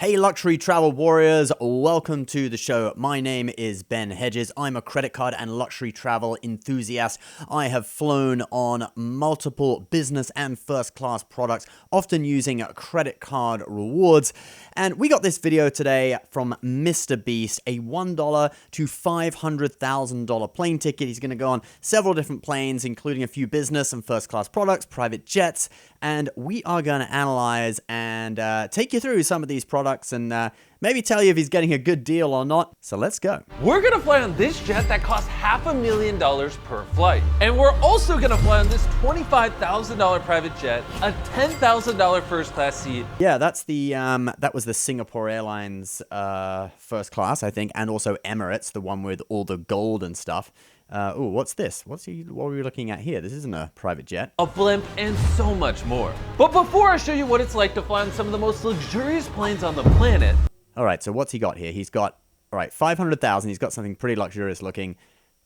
Hey luxury travel warriors, welcome to the show. My name is Ben Hedges. I'm a credit card and luxury travel enthusiast. I have flown on multiple business and first class products, often using credit card rewards. And we got this video today from MrBeast, a $1 to $500,000 plane ticket. He's going to go on several different planes, including a few business and first class products, private jets. And we are going to analyze and take you through some of these products and maybe tell you if he's getting a good deal or not. So let's go. We're gonna fly on this jet that costs $500,000 per flight. And we're also gonna fly on this $25,000 private jet, a $10,000 first class seat. Yeah, that's the that was the Singapore Airlines first class, I think, and also Emirates, the one with all the gold and stuff. Oh, what's this? What are we looking at here? This isn't a private jet. A blimp and so much more. But before I show you what it's like to fly on some of the most luxurious planes on the planet. All right, so what's he got here? He's got, all right, 500,000. He's got something pretty luxurious looking.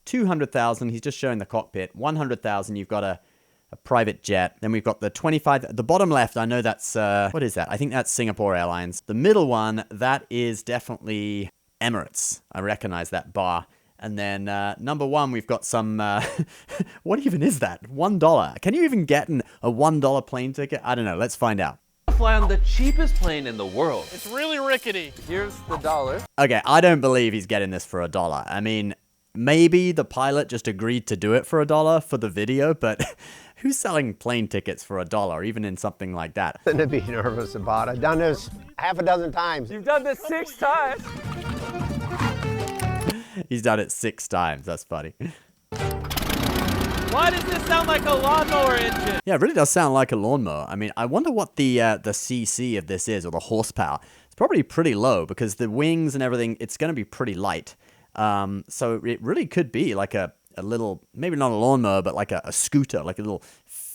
200,000. He's just showing the cockpit. 100,000. You've got a private jet. Then we've got the 25. The bottom left, I know that's, what is that? I think that's Singapore Airlines. The middle one, that is definitely Emirates. I recognize that bar. And then number one, we've got some, what even is that? $1. Can you even get a $1 plane ticket? I don't know. Let's find out. Fly on the cheapest plane in the world. It's really rickety. Here's the dollar. Okay, I don't believe he's getting this for $1. I mean, maybe the pilot just agreed to do it for $1 for the video, but who's selling plane tickets for $1, even in something like that? Nothing to be nervous about. I've done this half a dozen times. You've done this 6 times. He's done it 6 times. That's funny. Why does this sound like a lawnmower engine? Yeah, it really does sound like a lawnmower. I mean, I wonder what the CC of this is, or the horsepower. It's probably pretty low because the wings and everything, it's going to be pretty light. So it really could be like a little, maybe not a lawnmower, but like a scooter, like a little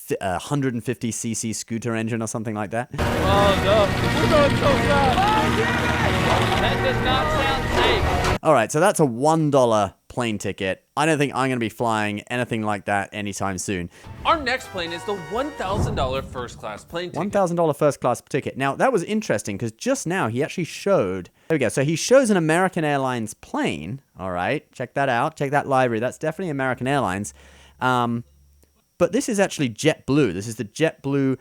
150cc scooter engine or something like that. Oh no, we're going so fast. That does not sound safe. All right, so that's a $1 plane ticket. I don't think I'm going to be flying anything like that anytime soon. Our next plane is the $1,000 first class plane ticket. $1,000 first class ticket. Now, that was interesting because just now he actually showed, there we go. So he shows an American Airlines plane. All right, check that out. Check that library. That's definitely American Airlines. But this is actually JetBlue. This is the JetBlue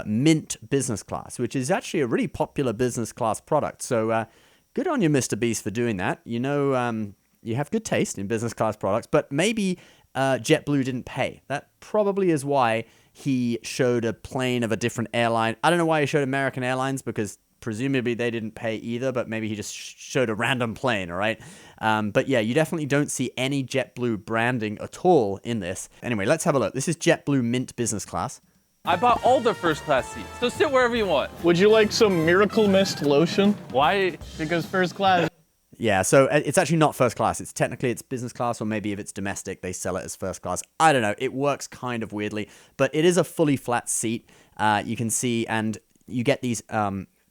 Mint business class, which is actually a really popular business class product. So good on you, MrBeast, for doing that. You know, you have good taste in business class products, but maybe JetBlue didn't pay. That probably is why he showed a plane of a different airline. I don't know why he showed American Airlines, because presumably they didn't pay either, but maybe he just showed a random plane, all right? But yeah, you definitely don't see any JetBlue branding at all in this. Anyway, let's have a look. This is JetBlue Mint business class. I bought all the first class seats, so sit wherever you want. Would you like some Miracle Mist lotion? Why? Because first class. Yeah, so it's actually not first class. It's technically business class, or maybe if it's domestic, they sell it as first class. I don't know. It works kind of weirdly, but it is a fully flat seat. You can see, and you get these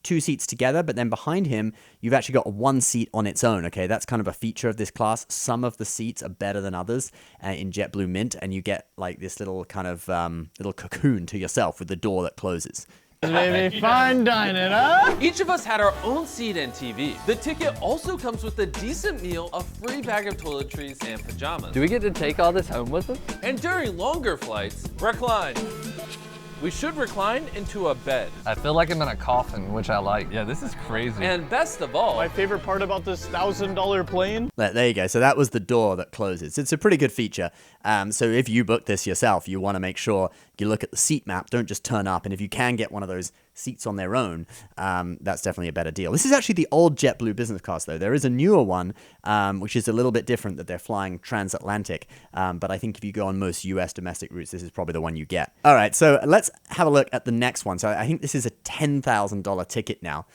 2 seats together, but then behind him, you've actually got 1 seat on its own, okay? That's kind of a feature of this class. Some of the seats are better than others in JetBlue Mint, and you get like this little kind of little cocoon to yourself with the door that closes. Maybe fine dining, huh? Each of us had our own seat and TV. The ticket also comes with a decent meal, a free bag of toiletries, and pajamas. Do we get to take all this home with us? And during longer flights, recline. We should recline into a bed. I feel like I'm in a coffin, which I like. Yeah, this is crazy. And best of all, My favorite part about this $1,000 plane? There you go. So that was the door that closes. It's a pretty good feature. So if you book this yourself, you want to make sure you look at the seat map. Don't just turn up. And if you can get one of those seats on their own, that's definitely a better deal. This is actually the old JetBlue business class, though. There is a newer one, which is a little bit different, that they're flying transatlantic. But I think if you go on most US domestic routes, this is probably the one you get. All right, so let's have a look at the next one. So I think this is a $10,000 ticket now.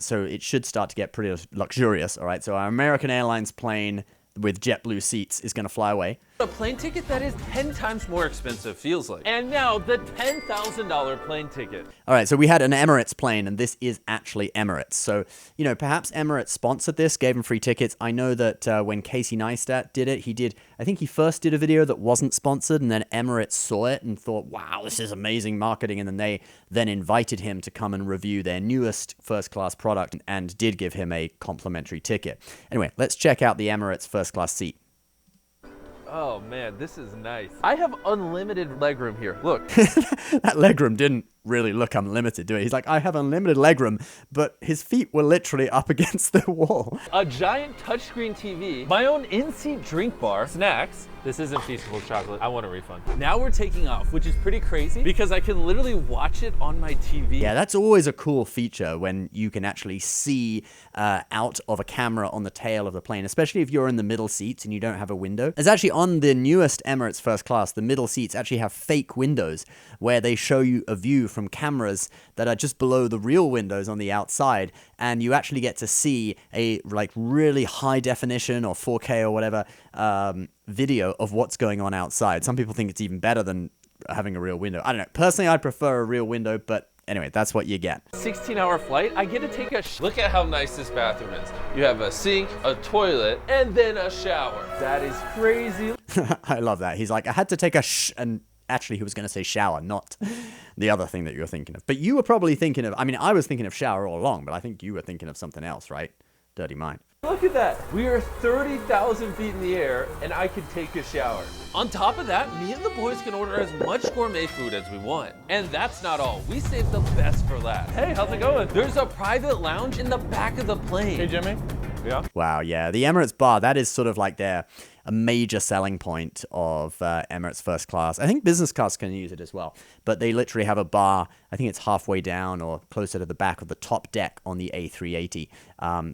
So it should start to get pretty luxurious. All right, so our American Airlines plane with JetBlue seats is going to fly away. A plane ticket that is 10 times more expensive feels like. And now the $10,000 plane ticket. All right, so we had an Emirates plane, and this is actually Emirates. So, you know, perhaps Emirates sponsored this, gave him free tickets. I know that when Casey Neistat did it, I think he first did a video that wasn't sponsored, and then Emirates saw it and thought, wow, this is amazing marketing. And then they invited him to come and review their newest first-class product and did give him a complimentary ticket. Anyway, let's check out the Emirates first-class seat. Oh man, this is nice. I have unlimited legroom here. Look. That legroom didn't really look unlimited, do it? He's like, I have unlimited legroom, but his feet were literally up against the wall. A giant touchscreen TV, my own in-seat drink bar, snacks. This isn't Feastable chocolate. I want a refund. Now we're taking off, which is pretty crazy because I can literally watch it on my TV. Yeah, that's always a cool feature when you can actually see out of a camera on the tail of the plane, especially if you're in the middle seats and you don't have a window. There's actually on the newest Emirates first class, the middle seats actually have fake windows where they show you a view from cameras that are just below the real windows on the outside, and you actually get to see a like really high definition or 4K or whatever video of what's going on outside. Some people think it's even better than having a real window. I don't know. Personally, I prefer a real window, but anyway, that's what you get. 16-hour flight, I get to take a look at how nice this bathroom is. You have a sink, a toilet, and then a shower. That is crazy. I love that. He's like, I had to take a and actually he was going to say shower, not the other thing that you were thinking of. But you were probably thinking of, I mean, I was thinking of shower all along, but I think you were thinking of something else, right? Dirty mind. Look at that. We are 30,000 feet in the air, and I can take a shower. On top of that, me and the boys can order as much gourmet food as we want. And that's not all. We saved the best for last. Hey, how's it going? There's a private lounge in the back of the plane. Hey, Jimmy. Yeah. Wow, yeah. The Emirates bar, that is sort of like a major selling point of Emirates first class. I think business class can use it as well, but they literally have a bar. I think it's halfway down or closer to the back of the top deck on the A380.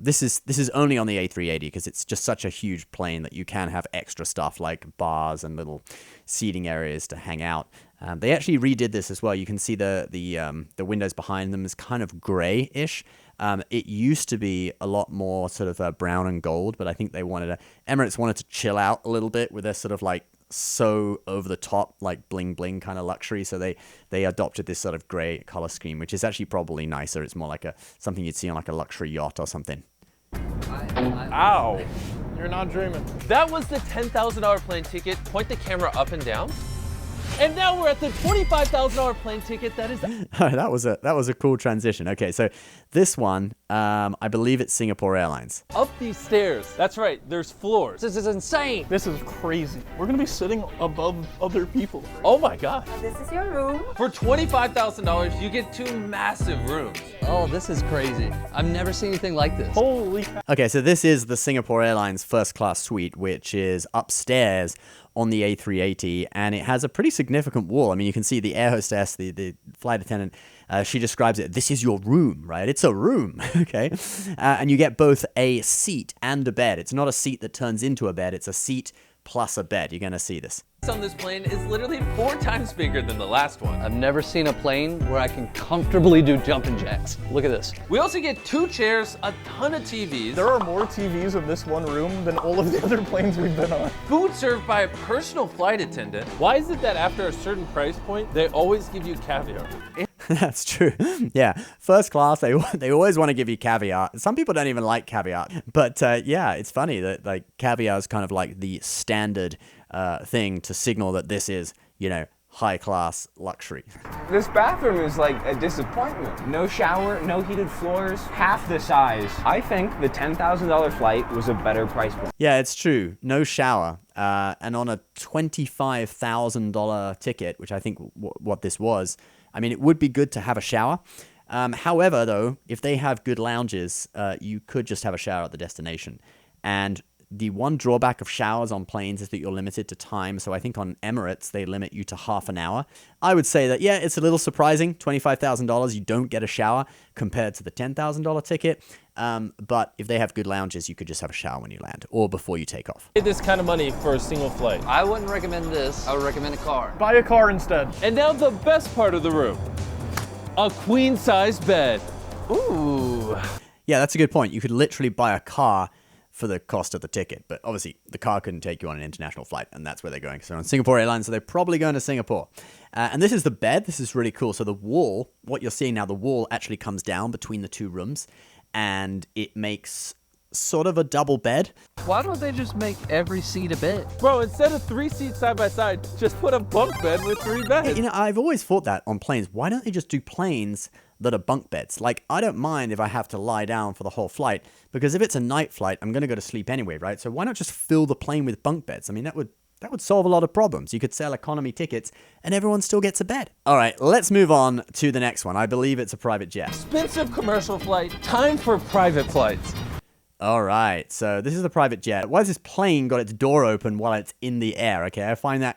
This is only on the A380 because it's just such a huge plane that you can have extra stuff like bars and little seating areas to hang out. They actually redid this as well. You can see the windows behind them is kind of grayish. It used to be a lot more sort of brown and gold, but I think Emirates wanted to chill out a little bit with their sort of like so over the top, like bling bling kind of luxury. So they adopted this sort of gray color scheme, which is actually probably nicer. It's more like something you'd see on like a luxury yacht or something. Ow. You're not dreaming. That was the $10,000 plane ticket. Point the camera up and down. And now we're at the $25,000 plane ticket. That is. That was a cool transition. Okay, so this one, I believe it's Singapore Airlines. Up these stairs. That's right. There's floors. This is insane. This is crazy. We're gonna be sitting above other people. Oh my God. This is your room. For $25,000, you get 2 massive rooms. Oh, this is crazy. I've never seen anything like this. Holy cow. Okay, so this is the Singapore Airlines first class suite, which is upstairs on the A380, and it has a pretty significant wall. I mean, you can see the air hostess, the flight attendant, she describes it, this is your room, right? It's a room, okay? And you get both a seat and a bed. It's not a seat that turns into a bed, it's a seat plus a bed. You're gonna see this. On this plane is literally 4 times bigger than the last one. I've never seen a plane where I can comfortably do jumping jacks. Look at this. We also get 2 chairs, a ton of TVs. There are more TVs in this one room than all of the other planes we've been on. Food served by a personal flight attendant. Why is it that after a certain price point, they always give you caviar? That's true. Yeah, first class, they always want to give you caviar. Some people don't even like caviar, but yeah, it's funny that like caviar is kind of like the standard thing to signal that this is, high class luxury. This bathroom is like a disappointment. No shower, no heated floors, half the size. I think the $10,000 flight was a better price point. Yeah, it's true. No shower. And on a $25,000 ticket, which I think what this was, I mean, it would be good to have a shower. However, though, if they have good lounges, you could just have a shower at the destination. And the one drawback of showers on planes is that you're limited to time. So I think on Emirates, they limit you to half an hour. I would say that, yeah, it's a little surprising. $25,000, you don't get a shower compared to the $10,000 ticket. But if they have good lounges, you could just have a shower when you land or before you take off. Pay this kind of money for a single flight. I wouldn't recommend this. I would recommend a car. Buy a car instead. And now the best part of the room. A queen-size bed. Ooh. Yeah, that's a good point. You could literally buy a car for the cost of the ticket. But obviously, the car couldn't take you on an international flight, and that's where they're going. So on Singapore Airlines, so they're probably going to Singapore. And this is the bed. This is really cool. So the wall, what you're seeing now, the wall actually comes down between the two rooms, and it makes sort of a double bed. Why don't they just make every seat a bed? Bro, instead of 3 seats side by side, just put a bunk bed with 3 beds. You know, I've always thought that on planes. Why don't they just do planes that are bunk beds? Like, I don't mind if I have to lie down for the whole flight, because if it's a night flight, I'm going to go to sleep anyway, right? So why not just fill the plane with bunk beds? I mean, that would solve a lot of problems. You could sell economy tickets and everyone still gets a bed. All right, let's move on to the next one. I believe it's a private jet. Expensive commercial flight, time for private flights. All right, so this is the private jet. Why has this plane got its door open while it's in the air? Okay, I find that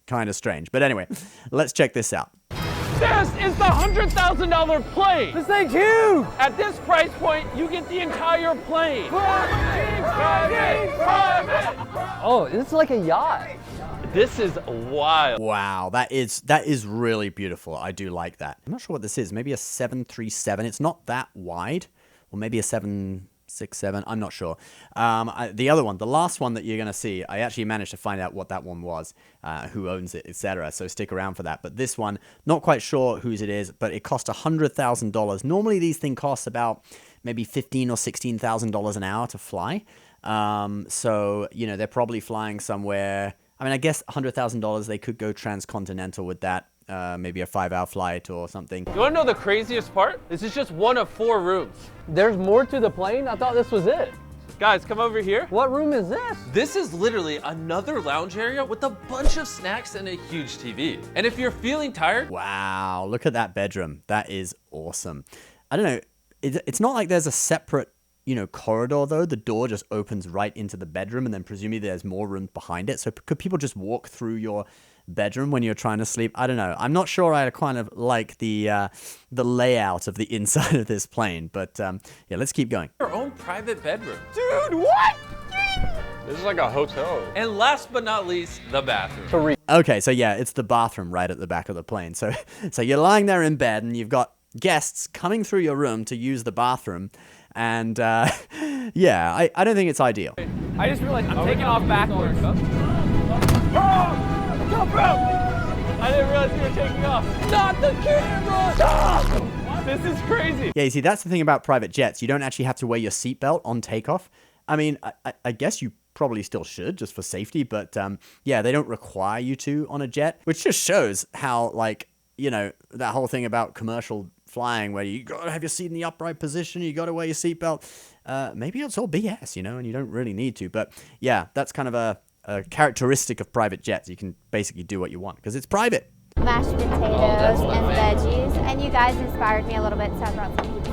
kind of strange. But anyway, let's check this out. This is the $100,000 plane. This thing's huge. At this price point, you get the entire plane. Oh, it's like a yacht. This is wild. Wow, that is really beautiful. I do like that. I'm not sure what this is. Maybe a 737. It's not that wide. Or maybe a 767. I'm not sure. The other one, the last one that you're going to see, I actually managed to find out what that one was, who owns it, etc. So stick around for that. But this one, not quite sure whose it is, but it cost $100,000. Normally these things cost about maybe $15,000 or $16,000 an hour to fly. So, you know, they're probably flying somewhere. I mean, I guess $100,000, they could go transcontinental with that. Maybe a 5-hour flight or something. You want to know the craziest part? This is just one of 4 rooms. There's more to the plane? I thought this was it. Guys, come over here. What room is this? This is literally another lounge area with a bunch of snacks and a huge TV. And if you're feeling tired, Wow, look at that bedroom. That is awesome. I don't know. It's not like there's a separate, you know, corridor though. The door just opens right into the bedroom, and then presumably there's more rooms behind it. So could people just walk through your bedroom when you're trying to sleep? I don't know. I'm not sure I kind of like the layout of the inside of this plane, but yeah, let's keep going. your own private bedroom. Dude, what? This is like a hotel. And last but not least, the bathroom. Okay, so yeah, it's the bathroom right at the back of the plane. So you're lying there in bed and you've got guests coming through your room to use the bathroom, and yeah, I don't think it's ideal. I just realized I'm taking off backwards. I didn't realize you were taking off. Not the camera! Stop! This is crazy. Yeah, you see, that's the thing about private jets. You don't actually have to wear your seatbelt on takeoff. I mean, I guess you probably still should, just for safety, but yeah, they don't require you to on a jet, which just shows how, like, you know, that whole thing about commercial flying where you gotta have your seat in the upright position, you gotta wear your seatbelt. Maybe it's all BS, you know, and you don't really need to. But yeah, that's kind of a characteristic of private jets. You can basically do what you want because it's private. Mashed potatoes and veggies, and you guys inspired me a little bit, so I brought some pizza.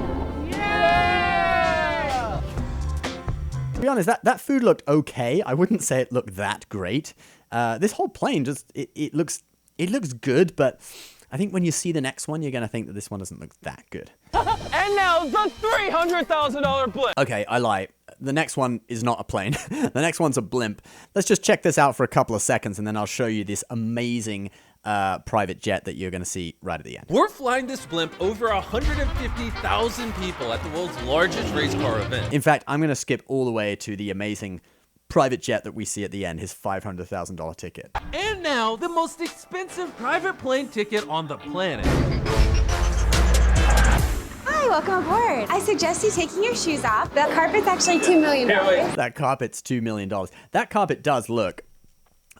To be honest, that food looked okay. I wouldn't say it looked that great. This whole plane just it looks good, but I think when you see the next one, you're gonna think that this one doesn't look that good. And now the $300,000 blimp. Okay, I lie. The next one is not a plane. The next one's a blimp. Let's just check this out for a couple of seconds, and then I'll show you this amazing private jet that you're going to see right at the end. We're flying this blimp over 150,000 people at the world's largest race car event. In fact, I'm going to skip all the way to the amazing private jet that we see at the end, his $500,000 ticket. And now, the most expensive private plane ticket on the planet. Hi, welcome aboard. I suggest you taking your shoes off. The carpet's actually $2 million. That carpet's $2 million. That carpet does look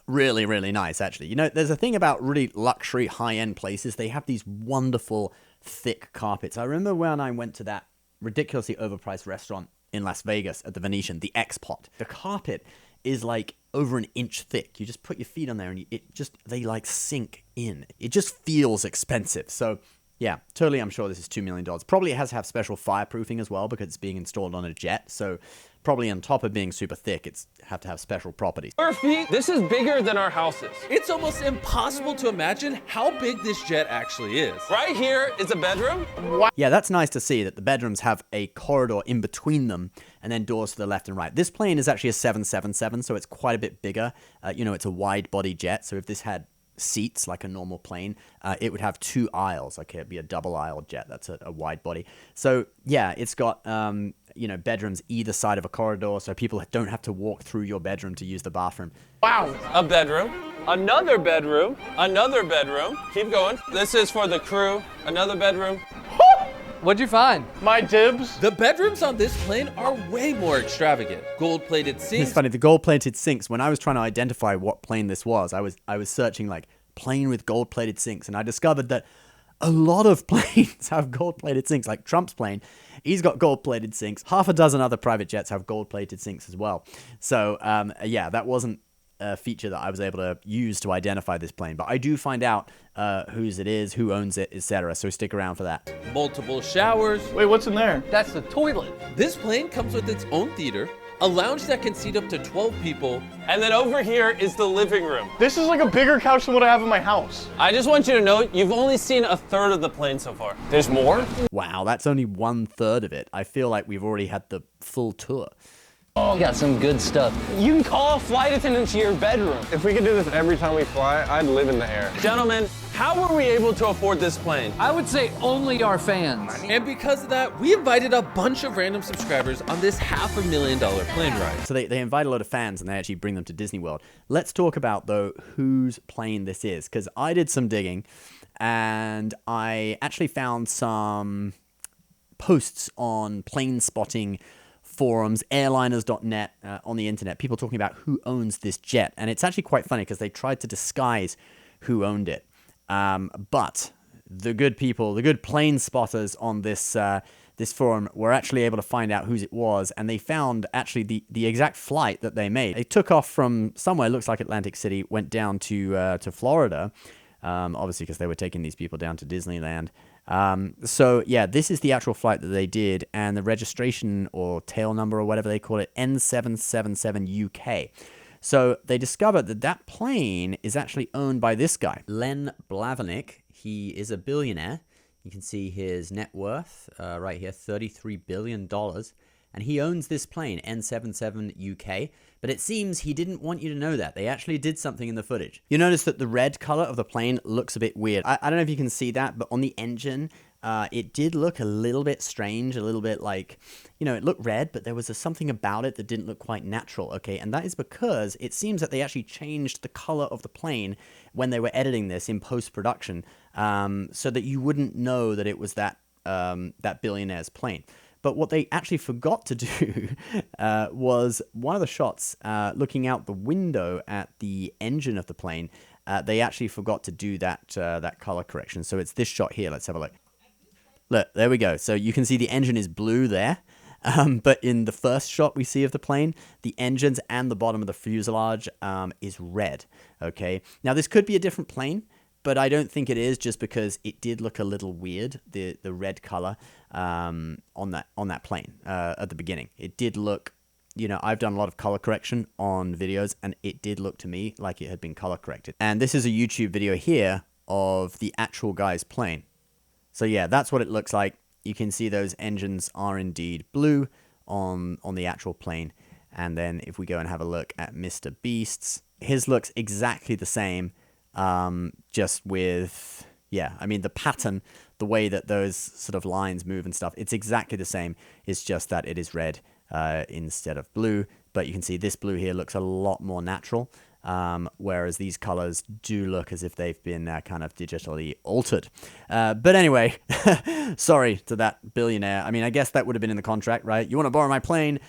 really, really nice, actually. You know, there's a thing about really luxury, high-end places. They have these wonderful, thick carpets. I remember when I went to that ridiculously overpriced restaurant in Las Vegas at the Venetian, the X-Pot. The carpet is like over an inch thick. You just put your feet on there and they like sink in. It just feels expensive. So yeah, totally, I'm sure this is $2 million. Probably it has to have special fireproofing as well because it's being installed on a jet. So probably on top of being super thick, it's have to have special properties. Square feet, this is bigger than our houses. It's almost impossible to imagine how big this jet actually is. Right here is a bedroom. Yeah, that's nice to see that the bedrooms have a corridor in between them and then doors to the left and right. This plane is actually a 777, so it's quite a bit bigger. You know, it's a wide body jet. So if this had seats like a normal plane, it would have 2 aisles. Okay, it'd be a double aisle jet. That's a wide body. So yeah, it's got bedrooms either side of a corridor, so people don't have to walk through your bedroom to use the bathroom. Wow. A bedroom. Another bedroom. Another bedroom. Keep going. This is for the crew. Another bedroom. What'd you find? My dibs. The bedrooms on this plane are way more extravagant. Gold-plated sinks. It's funny, the gold-plated sinks, when I was trying to identify what plane this was, I was searching like plane with gold-plated sinks, and I discovered that a lot of planes have gold-plated sinks, like Trump's plane. He's got gold-plated sinks. Half a dozen other private jets have gold-plated sinks as well. So, yeah, that wasn't a feature that I was able to use to identify this plane. But I do find out whose it is, who owns it, etc. So stick around for that. Multiple showers. Wait, what's in there? That's the toilet. This plane comes with its own theater, a lounge that can seat up to 12 people. And then over here is the living room. This is like a bigger couch than what I have in my house. I just want you to know, you've only seen a third of the plane so far. There's more? Wow, that's only 1/3 of it. I feel like we've already had the full tour. Oh, got some good stuff. You can call a flight attendant to your bedroom. If we could do this every time we fly, I'd live in the air. Gentlemen, how were we able to afford this plane? I would say only our fans. And because of that, we invited a bunch of random subscribers on this $500,000 plane ride. So they invite a lot of fans and they actually bring them to Disney World. Let's talk about, though, whose plane this is, because I did some digging and I actually found some posts on plane spotting forums, airliners.net, on the internet, people talking about who owns this jet. And it's actually quite funny because they tried to disguise who owned it. But the good people, the good plane spotters on this this forum were actually able to find out whose it was, and they found actually the exact flight that they made. They took off from somewhere, looks like Atlantic City, went down to Florida, obviously because they were taking these people down to Disneyland. So yeah, this is the actual flight that they did, and the registration or tail number or whatever they call it, N777 UK. So they discovered that that plane is actually owned by this guy, Len Blavatnik. He is a billionaire. You can see his net worth right here, $33 billion. And he owns this plane, N77 UK. But it seems he didn't want you to know that. They actually did something in the footage. You notice that the red color of the plane looks a bit weird. I don't know if you can see that, but on the engine, it did look a little bit strange, a little bit like, it looked red, but there was something about it that didn't look quite natural, okay? And that is because it seems that they actually changed the color of the plane when they were editing this in post-production, so that you wouldn't know that it was that billionaire's plane. But what they actually forgot to do was one of the shots looking out the window at the engine of the plane. They actually forgot to do that color correction. So it's this shot here. Let's have a look. Look, there we go. So you can see the engine is blue there. But in the first shot we see of the plane, the engines and the bottom of the fuselage is red. Okay. Now this could be a different plane, but I don't think it is, just because it did look a little weird, the red color on that plane at the beginning. It did look, I've done a lot of color correction on videos, and it did look to me like it had been color corrected. And this is a YouTube video here of the actual guy's plane. So yeah, that's what it looks like. You can see those engines are indeed blue on the actual plane. And then if we go and have a look at MrBeast's, his looks exactly the same. Just with, the pattern, the way that those sort of lines move and stuff, it's exactly the same. It's just that it is red instead of blue. But you can see this blue here looks a lot more natural, whereas these colors do look as if they've been kind of digitally altered. But anyway, sorry to that billionaire. I mean, I guess that would have been in the contract, right? You want to borrow my plane?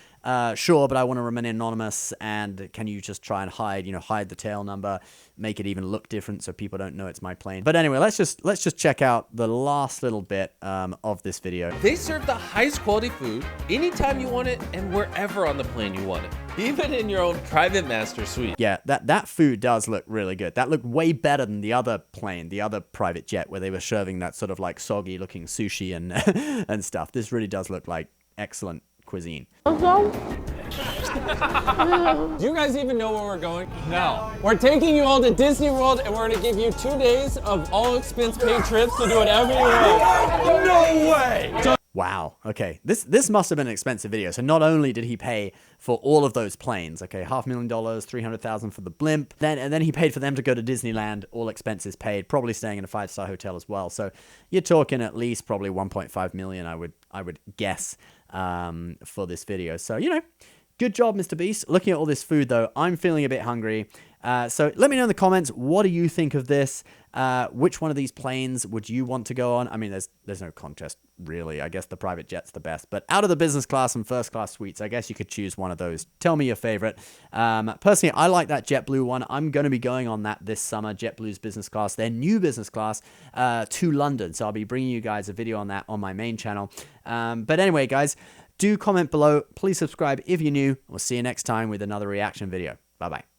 Sure, but I want to remain anonymous, and can you just try and hide the tail number, make it even look different so people don't know it's my plane. But anyway, let's just check out the last little bit of this video. They serve the highest quality food anytime you want it and wherever on the plane you want it, even in your own private master suite. Yeah, that food does look really good. That looked way better than the other plane, the other private jet, where they were serving that sort of like soggy looking sushi and and stuff. This really does look like excellent cuisine. Do you guys even know where we're going? No. We're taking you all to Disney World, and we're going to give you 2 days of all expense paid trips to do whatever you want. No way! Wow. Okay. This must have been an expensive video. So not only did he pay for all of those planes, okay, $500,000, $300,000 for the blimp, and then he paid for them to go to Disneyland, all expenses paid, probably staying in a 5-star hotel as well. So you're talking at least probably $1.5 million, I would guess, for this video. So, you know, good job, Mr. Beast. Looking at all this food, though, I'm feeling a bit hungry. So let me know in the comments, what do you think of this? Which one of these planes would you want to go on? I mean, there's no contest, really. I guess the private jet's the best. But out of the business class and first class suites, I guess you could choose one of those. Tell me your favorite. Personally, I like that JetBlue one. I'm going to be going on that this summer, JetBlue's business class, their new business class, to London. So I'll be bringing you guys a video on that on my main channel. But anyway, guys, do comment below. Please subscribe if you're new. We'll see you next time with another reaction video. Bye-bye.